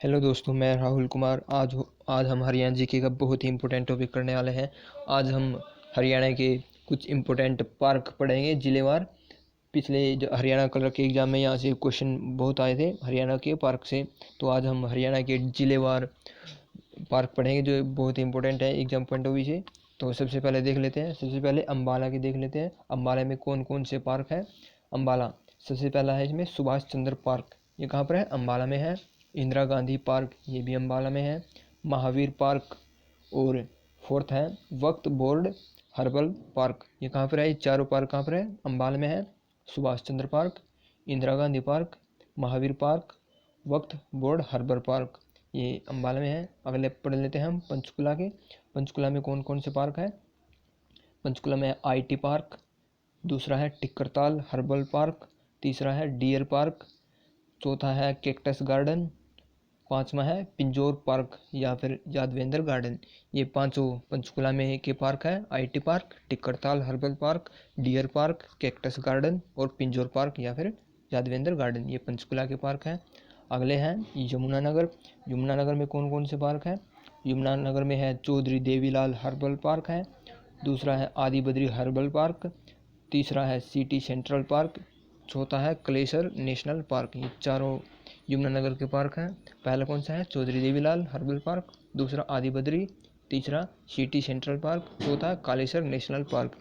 Hello दोस्तों, मैं राहुल कुमार। आज हम हरियाणा जीके का बहुत ही इम्पोर्टेंट टॉपिक करने वाले हैं। आज हम हरियाणा के कुछ इम्पोर्टेंट पार्क पढ़ेंगे जिलेवार। पिछले जो हरियाणा कलर के एग्जाम में यहाँ से क्वेश्चन बहुत आए थे हरियाणा के पार्क से। तो आज हम हरियाणा के जिलेवार पार्क पढ़ेंगे जो बहुत ही इंपॉर्टेंट है एग्जाम पॉइंट ऑफ व्यू से। तो सबसे पहले देख लेते हैं, सबसे पहले अम्बाला की देख लेते हैं। अम्बाला में कौन कौन से पार्क है। अम्बाला सबसे पहला है, इसमें सुभाष चंद्र पार्क, ये कहाँ पर है, अम्बाला में है। इंदिरा गांधी पार्क, ये भी अम्बाला में है। महावीर पार्क, और फोर्थ है वक्त बोर्ड हर्बल पार्क, ये कहाँ पर है, ये चारों पार्क कहाँ पर है, अम्बाला में है। Subhash Chandra park, Indira Gandhi park, Mahavir park, Waqf board herbal park, ये अम्बाला में है। अगले पढ़ लेते हैं हम पंचकुला के। पंचकुला में कौन कौन से पार्क है। पंचकुला में आईटी पार्क, दूसरा है टिक्करताल हर्बल पार्क, तीसरा है डियर पार्क, चौथा है कैक्टस गार्डन, पांचवा है पिंजौर पार्क या फिर यादवेंद्र गार्डन। ये पांचों पंचकुला में के पार्क है। IT park, Tikkartal herbal park, deer park, cactus garden और पिंजौर पार्क या फिर यादवेंद्र गार्डन, ये पंचकुला के पार्क हैं। अगले हैं यमुनानगर। यमुनानगर में कौन कौन से पार्क हैं। यमुनानगर में है चौधरी देवीलाल हर्बल पार्क है, दूसरा है आदि बद्री हर्बल पार्क, तीसरा है सिटी सेंट्रल पार्क, चौथा है क्लेसर नेशनल पार्क। ये चारों यमुनानगर के पार्क हैं। पहला कौन सा है, चौधरी देवीलाल हर्बल पार्क, दूसरा आदि बद्री, तीसरा सिटी सेंट्रल पार्क, चौथा कालेसर नेशनल पार्क।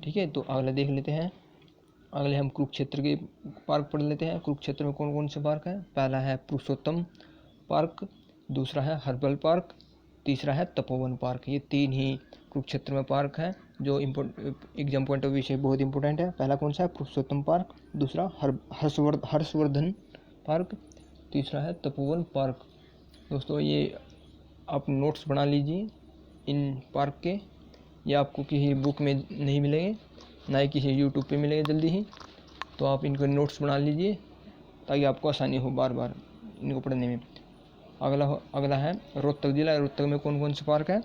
ठीक है, तो अगला देख लेते हैं। अगले हम कुरुक्षेत्र के पार्क पढ़ लेते हैं। कुरुक्षेत्र में कौन कौन से पार्क हैं। पहला है पुरुषोत्तम पार्क, दूसरा है हर्बल पार्क, तीसरा है तपोवन पार्क। ये तीन ही कुरुक्षेत्र में पार्क है जो एग्जाम पॉइंट ऑफ व्यू से बहुत इंपॉर्टेंट है। पहला कौन सा है, पुरुषोत्तम पार्क, दूसरा हर्षवर्धन पार्क, तीसरा है तपोवन पार्क। दोस्तों ये आप नोट्स बना लीजिए इन पार्क के। ये आपको किसी बुक में नहीं मिलेंगे, ना ही किसी यूट्यूब पे मिलेंगे जल्दी ही। तो आप इनको नोट्स बना लीजिए ताकि आपको आसानी हो बार बार इनको पढ़ने में। अगला है रोहतक जिला। रोहतक में कौन कौन से पार्क है।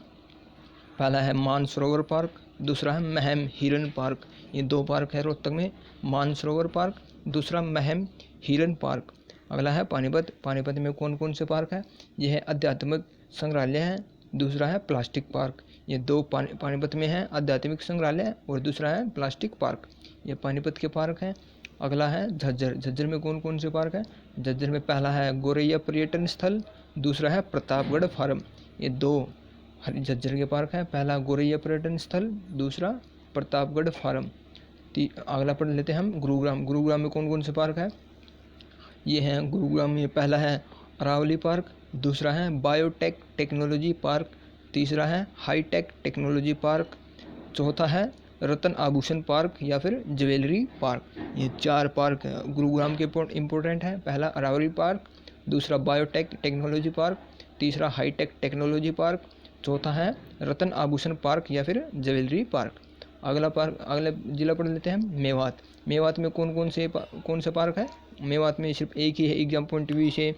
पहला है मानसरोवर पार्क, दूसरा है महम हिरन पार्क। ये दो पार्क है रोहतक में, मानसरोवर पार्क, दूसरा महम हिरन पार्क। अगला है पानीपत। पानीपत में कौन कौन से पार्क है। यह है आध्यात्मिक संग्रहालय है, दूसरा है प्लास्टिक पार्क। ये दो पानीपत में है, आध्यात्मिक संग्रहालय और दूसरा है प्लास्टिक पार्क। ये पानीपत के पार्क हैं। अगला है झज्जर। झज्जर में कौन कौन से पार्क है। झज्जर में पहला है गोरैया पर्यटन स्थल, दूसरा है प्रतापगढ़ फार्म। ये दो झज्जर के पार्क हैं। पहला गोरैया पर्यटन स्थल, दूसरा प्रतापगढ़ फार्म। अगला पढ़ लेते हैं हम गुरुग्राम। गुरुग्राम में कौन कौन से पार्क है। ये हैं गुरुग्राम में, पहला है अरावली पार्क, दूसरा है बायोटेक टेक्नोलॉजी पार्क, तीसरा है हाईटेक टेक्नोलॉजी पार्क, चौथा है रतन आभूषण पार्क या फिर ज्वेलरी पार्क। ये चार पार्क गुरुग्राम के इम्पोर्टेंट हैं। पहला अरावली पार्क, दूसरा बायोटेक टेक्नोलॉजी पार्क, तीसरा हाईटेक टेक्नोलॉजी पार्क, चौथा है रतन आभूषण पार्क या फिर ज्वेलरी पार्क। अगला जिला पढ़ लेते हैं मेवात। मेवात में कौन से पार्क है। मेवात में सिर्फ एक ही है एग्जाम पॉइंट व्यू से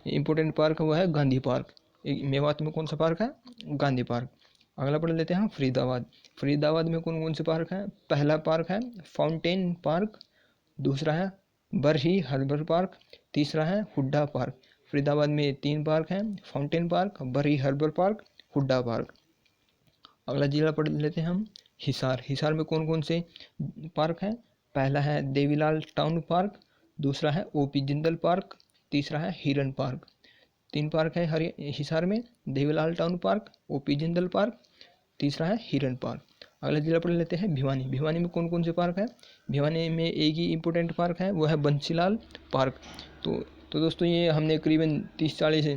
इम्पोर्टेंट पार्क, वो है गांधी पार्क। मेवात में कौन सा पार्क है, गांधी पार्क। अगला पढ़ लेते हैं फरीदाबाद। फरीदाबाद में कौन कौन से पार्क हैं। पहला पार्क है फाउंटेन पार्क, दूसरा है बरही हर्बल पार्क, तीसरा है हुड्डा पार्क। फरीदाबाद में तीन पार्क हैं, fountain park, Barhi herbal park, Hooda park. अगला जिला पढ़ लेते हैं हम हिसार। हिसार में कौन कौन से पार्क हैं। पहला है देवीलाल टाउन पार्क, दूसरा है ओपी जिंदल पार्क, तीसरा है हिरन पार्क। तीन पार्क है हिसार में, Devilal town park, OP Jindal park, तीसरा है हिरन पार्क। अगला जिला पढ़ लेते हैं भिवानी। भिवानी में कौन कौन से पार्क है। भिवानी में एक ही इम्पोर्टेंट पार्क है, वो है बंसीलाल पार्क। तो दोस्तों ये हमने करीबन 30-40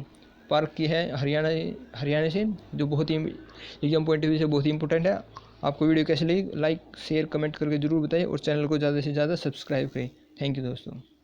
पार्क की है हरियाणा से, जो बहुत ही एग्जाम पॉइंट ऑफ व्यू से बहुत ही इंपॉर्टेंट है। आपको वीडियो कैसे लगी, लाइक शेयर कमेंट करके जरूर बताइए और चैनल को ज़्यादा से ज़्यादा सब्सक्राइब करें। थैंक यू दोस्तों।